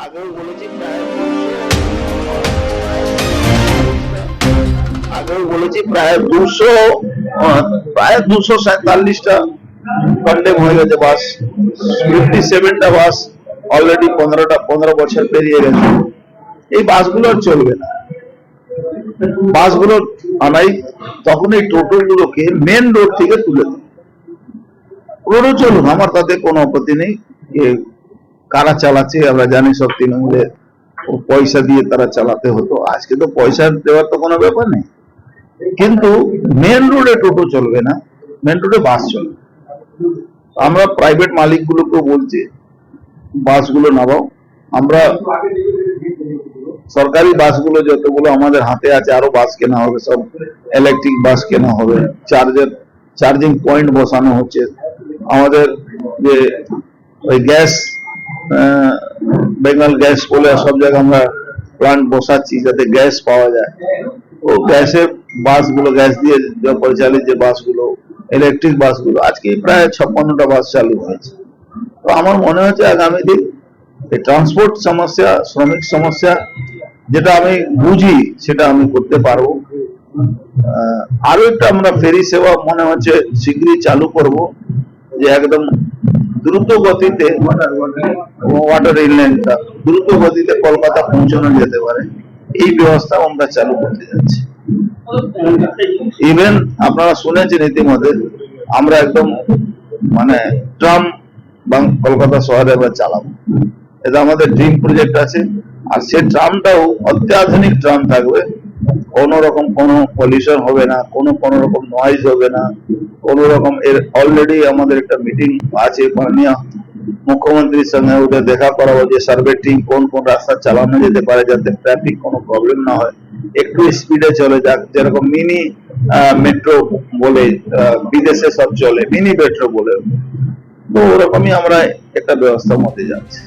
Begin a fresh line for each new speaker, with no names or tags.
আগেও বলেছি প্রায় 247টা কন্ডেম হয়ে গেছে বাস। 57টা বাস অলরেডি 15 বছর পেরিয়ে গেছে। এই বাসগুলো আর চলবে না। বাসগুলো আনাই তখন এই টোটো গুলোকে মেন রোড থেকে তুলে দেয়। রোডও চলুন, আমার তাতে কোনো আপত্তি নেই। কারা চালাচ্ছে আমরা জানি, সব তৃণমূলের পয়সা দিয়ে তারা চালাতে হতো। আজকে তো পয়সা দেওয়ার তো কোনো ব্যাপার নেই, কিন্তু মেন রোডে টোটো চলবে না, মেন রোডে বাস চলবে। আমরা প্রাইভেট মালিকগুলোকেও বলছি বাসগুলো নামাও। আমরা সরকারি বাসগুলো যতগুলো আমাদের হাতে আছে, আরো বাস কেনা হবে, সব ইলেকট্রিক বাস কেনা হবে, চার্জিং পয়েন্ট বসানো হচ্ছে। আমাদের যে ওই গ্যাস, বেঙ্গল গ্যাস বলে সব জায়গায় আমরা প্লান্ট বসাচ্ছি যাতে গ্যাস পাওয়া যায়। ও গ্যাসের বাসগুলো, গ্যাস দিয়ে পরিচালিত যে বাসগুলো, ইলেকট্রিক বাসগুলো, আজকে প্রায় 56টা বাস চালু হয়েছে। তো আমার মনে হচ্ছে আগামী দিন এই ট্রান্সপোর্ট সমস্যা, শ্রমিক সমস্যা, যেটা আমি বুঝি সেটা আমি করতে পারবো। আরো একটা আমরা ফেরি সেবা মনে হচ্ছে শীঘ্রই চালু করব, যে একদম দ্রুত গতিতে ওয়াটার রেল লাইনটা দ্রুত গতিতে কলকাতা পৌঁছানো যেতে পারে, এই ব্যবস্থা আমরা চালু করতে যাচ্ছি। ইভেন আপনারা শুনেছেন ইতিমধ্যে আমরা একদম মানে ট্রাম কলকাতা শহরে আমরা চালাবো। এটা আমাদের ড্রিম প্রজেক্ট আছে। আর সেই ট্রামটাও অত্যাধুনিক ট্রাম থাকবে, কোন রকম কোনো পলিউশন হবে না, কোনো রকম নয়েজ হবে না, কোন রকম। এর অলরেডি আমাদের একটা মিটিং আছে মাননীয় মুখ্যমন্ত্রীর সঙ্গে, ওদের দেখা করাবো যে সার্ভে টিম কোন কোন রাস্তা চালানো যেতে পারে যাতে ট্রাফিক কোনো প্রবলেম না হয়, একটু স্পিডে চলে যাক। যেরকম মিনি মেট্রো বলে বিদেশে সব চলে, মিনি মেট্রো বলে, তো ওরকমই আমরা একটা ব্যবস্থার মধ্যে যাচ্ছি।